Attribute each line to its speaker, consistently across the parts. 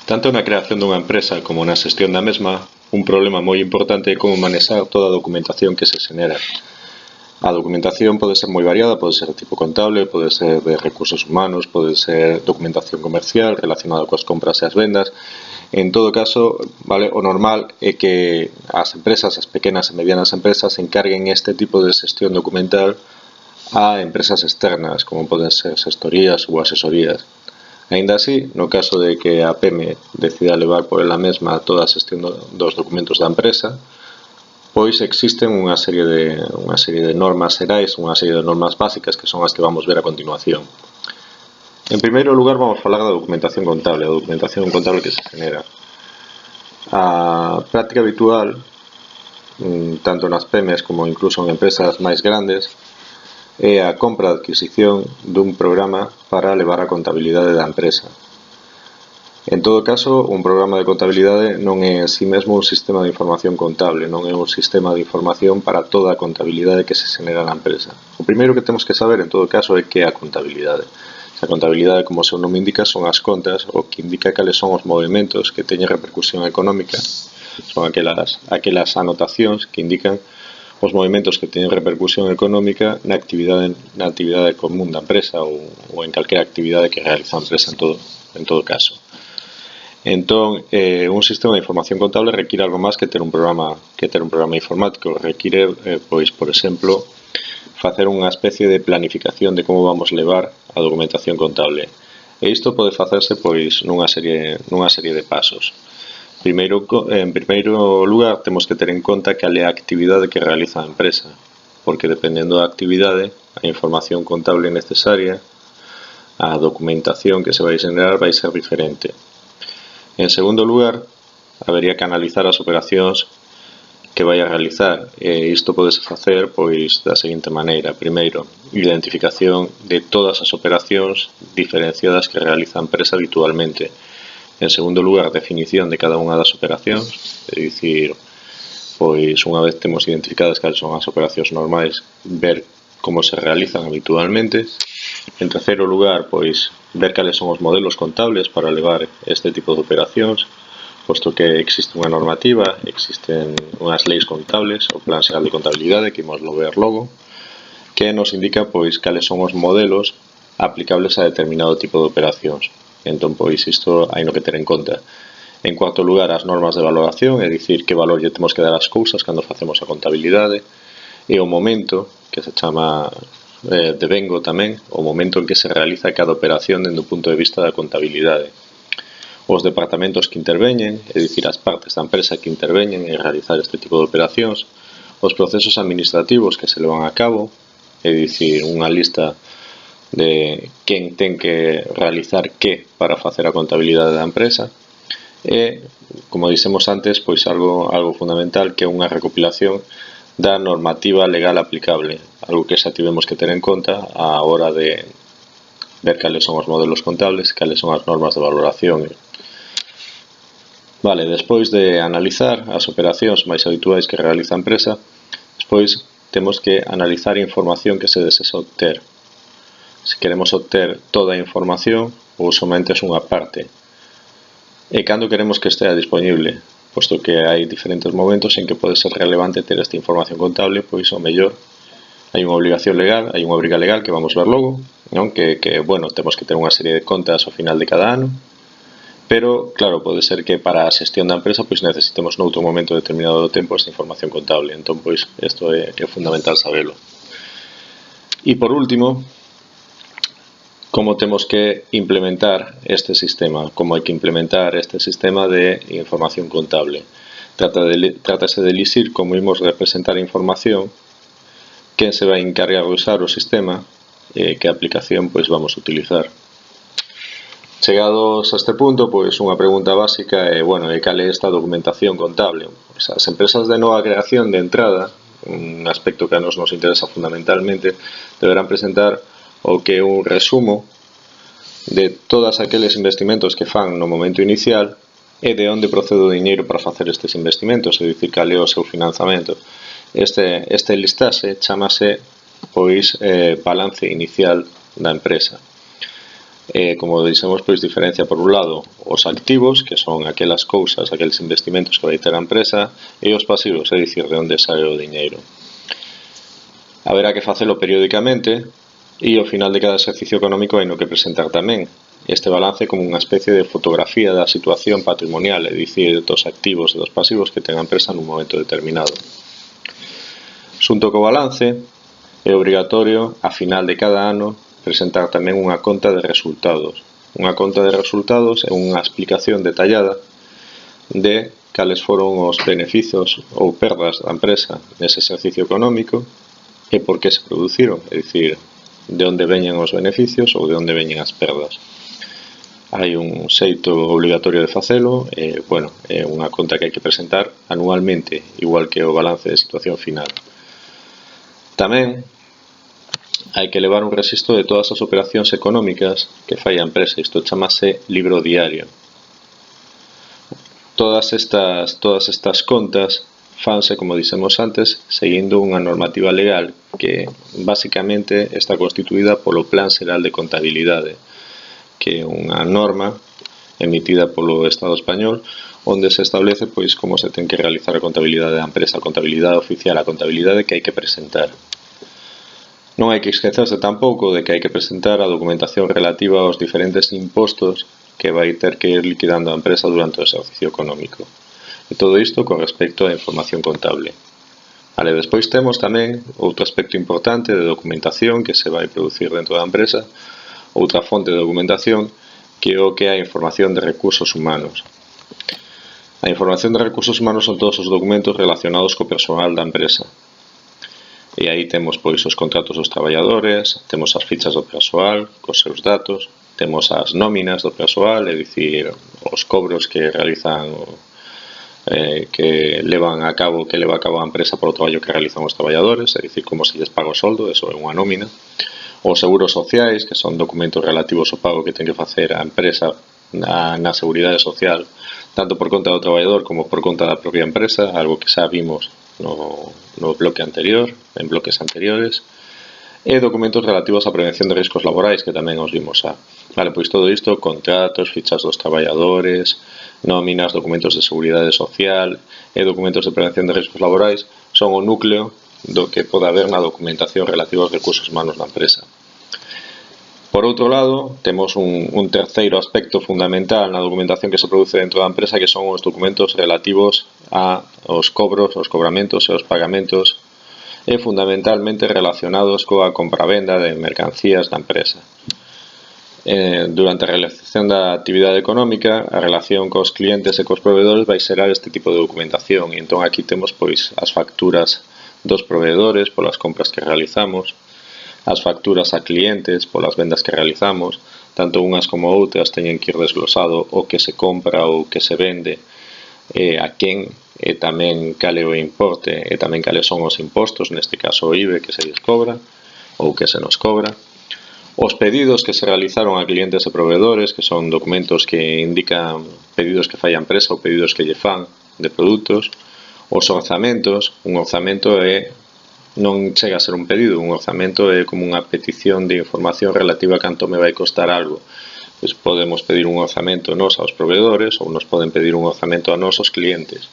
Speaker 1: Tanto na creación dunha empresa como na xestión da mesma, un problema moi importante é como manexar toda a documentación que se xenera. A documentación pode ser moi variada, pode ser de tipo contable, pode ser de recursos humanos, pode ser documentación comercial relacionada coas compras e as vendas. En todo caso, vale, o normal é que as empresas, as pequenas e medianas empresas, encarguen este tipo de xestión documental a empresas externas, como poden ser xestorías ou asesorías. Aínda así, no caso de que a PEME decida levar por ela mesma toda a xestión dos documentos da empresa, pois existen unha serie de normas xerais, unha serie de normas básicas que son as que vamos ver a continuación. En primeiro lugar, vamos falar da documentación contable, a documentación contable que se genera. A práctica habitual, tanto nas PEMEs como incluso en empresas máis grandes, é a compra e adquisición dun programa para levar a contabilidade da empresa. En todo caso, un programa de contabilidade non é en si mesmo un sistema de información contable, non é un sistema de información para toda a contabilidade que se xenera na empresa. O primeiro que temos que saber, en todo caso, é que é a contabilidade. A contabilidade, como o seu nome indica, son as contas, o que indica cales son os movimentos que teñen repercusión económica, son aquelas anotacións que indican os movimentos que teñen repercusión económica na actividade común da empresa ou en calquera actividade que realiza a empresa en todo caso. Entón, un sistema de información contable require algo máis que ter un programa informático. Require, pois, por exemplo, facer unha especie de planificación de como vamos levar a documentación contable. E isto pode facerse, pois, nunha serie de pasos. En primeiro lugar, temos que ter en conta cal é a actividade que realiza a empresa, porque dependendo da actividade, a información contable necesaria, a documentación que se vai xenerar vai ser diferente. En segundo lugar, habería que analizar as operacións que vai a realizar, e isto podese facer pois da seguinte maneira. Primeiro, identificación de todas as operacións diferenciadas que realiza a empresa habitualmente. En segundo lugar, definición de cada unha das operacións, é dicir, pois unha vez temos identificadas cales son as operacións normais, ver como se realizan habitualmente. En terceiro lugar, pois ver cales son os modelos contables para levar este tipo de operacións, posto que existe unha normativa, existen unhas leis contables, o Plan Xeral de Contabilidade, que imos ver logo, que nos indica pois cales son os modelos aplicables a determinado tipo de operacións. Entón, pois, isto hai no que ter en conta. En cuarto lugar, as normas de valoración, é dicir, que valor lle temos que dar as cousas cando facemos a contabilidade, e o momento, que se chama devengo tamén, o momento en que se realiza cada operación dende o punto de vista da contabilidade. Os departamentos que interveñen, é dicir, as partes da empresa que interveñen en realizar este tipo de operacións, os procesos administrativos que se levan a cabo, é dicir, unha lista de quen ten que realizar que para facer a contabilidade da empresa, e, como dixemos antes, pois algo fundamental, que é unha recopilación da normativa legal aplicable, algo que xa tivemos que ter en conta a hora de ver cales son os modelos contables, cales son as normas de valoración. Vale, despois de analizar as operacións máis habituais que realiza a empresa, despois temos que analizar a información que se desexa obter. Se queremos obter toda a información ou somente é unha parte. E cando queremos que estea disponible, posto que hai diferentes momentos en que pode ser relevante ter esta información contable, pois ao mellor hai unha obrigación legal, hai unha obriga legal que vamos ver logo, non? Que bueno, temos que ter unha serie de contas ao final de cada ano, pero, claro, pode ser que para a xestión da empresa pois necesitemos noutro momento determinado do tempo esta información contable. Entón, pois, isto é fundamental sabelo. E, por último, como temos que implementar este sistema, como hai que implementar este sistema de información contable. Trátase de elisir como imos representar a información, quen se vai encargar de usar o sistema e que aplicación pois vamos a utilizar. Chegados a este punto, pois unha pregunta básica é, bueno, cal é esta documentación contable? Pois as empresas de nova creación de entrada, un aspecto que a nos interesa fundamentalmente, deberán presentar o que é un resumo de todas aqueles investimentos que fan no momento inicial e de onde procede o diñeiro para facer estes investimentos, é dicir, cal é o seu financiamento. Este listaxe chamase, pois, balance inicial da empresa. como dixemos, pois diferencia por un lado os activos, que son aquelas cousas, aqueles investimentos que vai ter a empresa, e os pasivos, é dicir, de onde sae o diñeiro. Haberá que facelo periódicamente e ao final de cada exercicio económico hai no que presentar tamén este balance como unha especie de fotografía da situación patrimonial, é dicir, dos activos e dos pasivos que ten a empresa nun momento determinado. Xunto co balance, é obrigatorio, a final de cada ano, presentar tamén unha conta de resultados. Unha conta de resultados é unha explicación detallada de cales foron os beneficios ou perdas da empresa nese exercicio económico e por que se produciron, é dicir, de onde veñen os beneficios ou de onde veñen as perdas. Hai un xeito obligatorio de facelo, é unha conta que hai que presentar anualmente, igual que o balance de situación final. Tamén hai que levar un rexistro de todas as operacións económicas que fai a empresa, isto chamase libro diario. Todas estas contas fanse, como dixemos antes, seguindo unha normativa legal que basicamente está constituída polo Plan Xeral de Contabilidade, que é unha norma emitida polo Estado español onde se establece pois como se ten que realizar a contabilidade da empresa, a contabilidade oficial, a contabilidade que hai que presentar. Non hai que esquecerse tampouco de que hai que presentar a documentación relativa aos diferentes impostos que vai ter que ir liquidando a empresa durante o exercicio económico. E todo isto con respecto á información contable. Vale, despois temos tamén outro aspecto importante de documentación que se vai producir dentro da empresa, outra fonte de documentación que é o que é a información de recursos humanos. A información de recursos humanos son todos os documentos relacionados co persoal da empresa. E aí temos pois os contratos dos traballadores, temos as fichas do persoal cos seus datos, temos as nóminas do persoal, é dicir, os cobros que realizan que leva a cabo a empresa polo traballo que realizan os traballadores, é dicir, como se lles paga o soldo, eso é unha nómina. Os seguros sociais, que son documentos relativos ao pago que ten que facer a empresa na seguridade social, tanto por conta do traballador como por conta da propia empresa, algo que xa vimos no bloque anterior, en bloques anteriores, e documentos relativos á prevención de riscos laborais, que tamén os vimos xa. Vale, pois todo isto, contratos, fichas dos traballadores, nóminas, documentos de seguridade social e documentos de prevención de riscos laborais son o núcleo do que pode haber na documentación relativa aos recursos humanos da empresa. Por outro lado, temos un terceiro aspecto fundamental na documentación que se produce dentro da empresa, que son os documentos relativos aos cobros, aos cobramentos e aos pagamentos e fundamentalmente relacionados coa compravenda de mercancías da empresa. Durante a realización da actividade económica, a relación cos clientes e cos proveedores vai xerar este tipo de documentación, e entón aquí temos pois as facturas dos proveedores polas compras que realizamos, as facturas a clientes polas vendas que realizamos, tanto unhas como outras teñen que ir desglosado o que se compra ou que se vende, a quen, e tamén cale o importe, e tamén cales son os impostos, neste caso o IVE que se lles cobra ou que se nos cobra. Os pedidos que se realizaron a clientes e proveedores, que son documentos que indican pedidos que fai a empresa ou pedidos que lle fan de produtos. Os orzamentos, un orzamento non chega a ser un pedido, un orzamento é como unha petición de información relativa a canto me vai costar algo. Pois podemos pedir un orzamento nos aos proveedores ou nos poden pedir un orzamento a nosos clientes.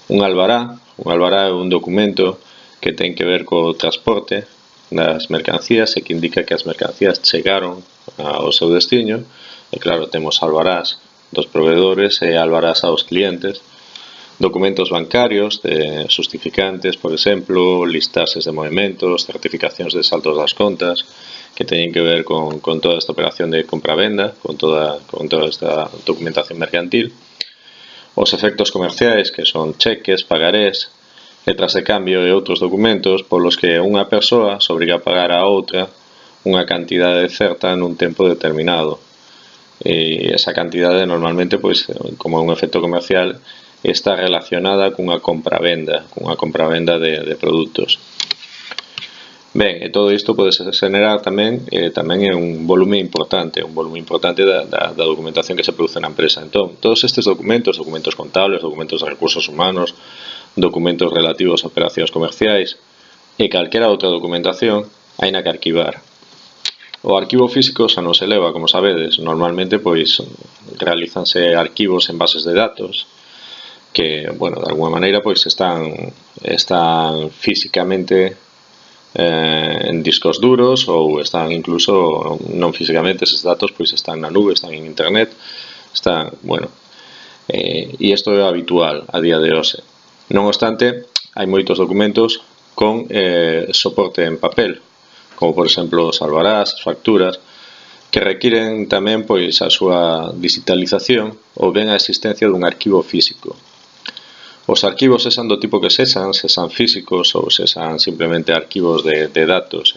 Speaker 1: Un albará é un documento que ten que ver co transporte das mercancías e que indica que as mercancías chegaron ao seu destino, e claro, temos albarás dos proveedores e albarás aos clientes. Documentos bancarios de justificantes, por exemplo, listaxes de movementos, certificacións de saldos das contas, que teñen que ver con toda esta operación de compra-venda, con toda esta documentación mercantil. Os efectos comerciais, que son cheques, pagarés, letras de cambio e outros documentos polos que unha persoa se obriga a pagar a outra unha cantidade certa nun tempo determinado. E esa cantidade normalmente, pois, como un efecto comercial, está relacionada cunha compra-venda de produtos. Ben, e todo isto pode generar tamén é un volume importante da documentación que se produce na empresa. Entón, todos estes documentos contables, documentos de recursos humanos, documentos relativos a operacións comerciais e calquera outra documentación hai na que arquivar. O arquivo físico xa non se leva, como sabedes. Normalmente pois realízanse arquivos en bases de datos que, bueno, de alguma maneira pois están físicamente en discos duros ou están incluso non físicamente, eses datos pois están na nube, están en internet, están, bueno, e isto é habitual a día de hoxe. Non obstante, hai moitos documentos con soporte en papel, como por exemplo os albarás, as facturas, que requiren tamén pois a súa digitalización ou ben a existencia dun arquivo físico. Os arquivos sexan do tipo que sexan físicos ou sexan simplemente arquivos de datos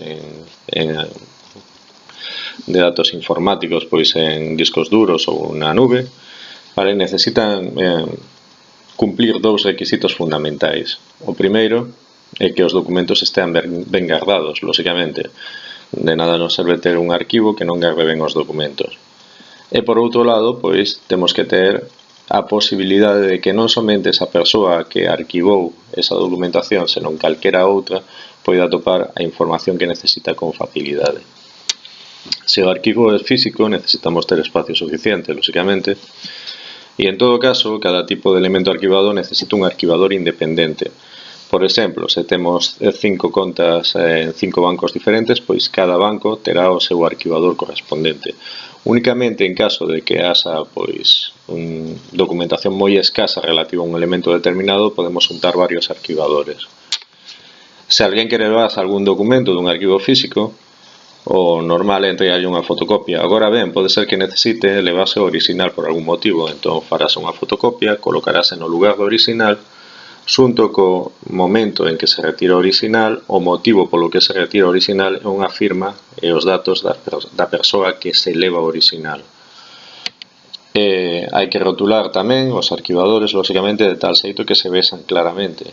Speaker 1: de datos informáticos pois en discos duros ou na nube, vale, necesitan cumplir dous requisitos fundamentais. O primeiro é que os documentos estean ben guardados, lóxicamente. De nada nos serve ter un arquivo que non garde ben os documentos. E por outro lado, pois, temos que ter a posibilidade de que non somente esa persoa que arquivou esa documentación, senón calquera outra, poida atopar a información que necesita con facilidade. Se o arquivo é físico, necesitamos ter espacio suficiente, lóxicamente, e en todo caso, cada tipo de elemento arquivado necesita un arquivador independente. Por exemplo, se temos 5 contas en 5 bancos diferentes, pois cada banco terá o seu arquivador correspondente. Únicamente en caso de que haxa pois documentación moi escasa relativa a un elemento determinado, podemos juntar varios arquivadores. Se alguén quere levar algún documento dun arquivo físico, o normal é entregarlle unha fotocopia. Agora ben, pode ser que necesite levarse o original por algún motivo, entón farás unha fotocopia, colocarás no lugar do original, xunto co momento en que se retira o original, o motivo polo que se retira o original é unha firma e os datos da persoa que se leva o original. Hai que rotular tamén os arquivadores, lóxicamente, de tal xeito que se vexan claramente.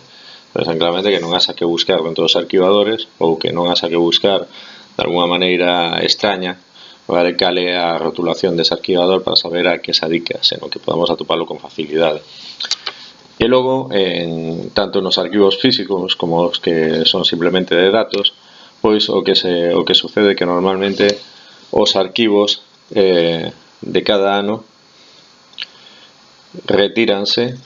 Speaker 1: Que non haxa que buscar dentro dos arquivadores ou que non haxa que buscar de alguna maneira extraña, vale, cal é a rotulación dese arquivador para saber a que se adica, senón que podamos atopalo con facilidade. E logo, tanto nos arquivos físicos como os que son simplemente de datos, pois o que sucede é que normalmente os arquivos de cada ano retíranse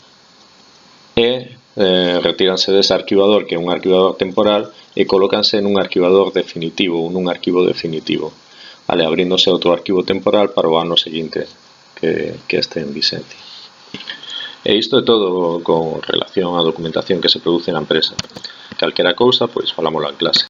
Speaker 1: dese arquivador, que é un arquivador temporal, e colócanse nun arquivador definitivo, nun arquivo definitivo, vale, abríndose outro arquivo temporal para o ano seguinte que este en vixencia. E isto é todo con relación á documentación que se produce na empresa. Calquera cousa, pois falámoslo en clase.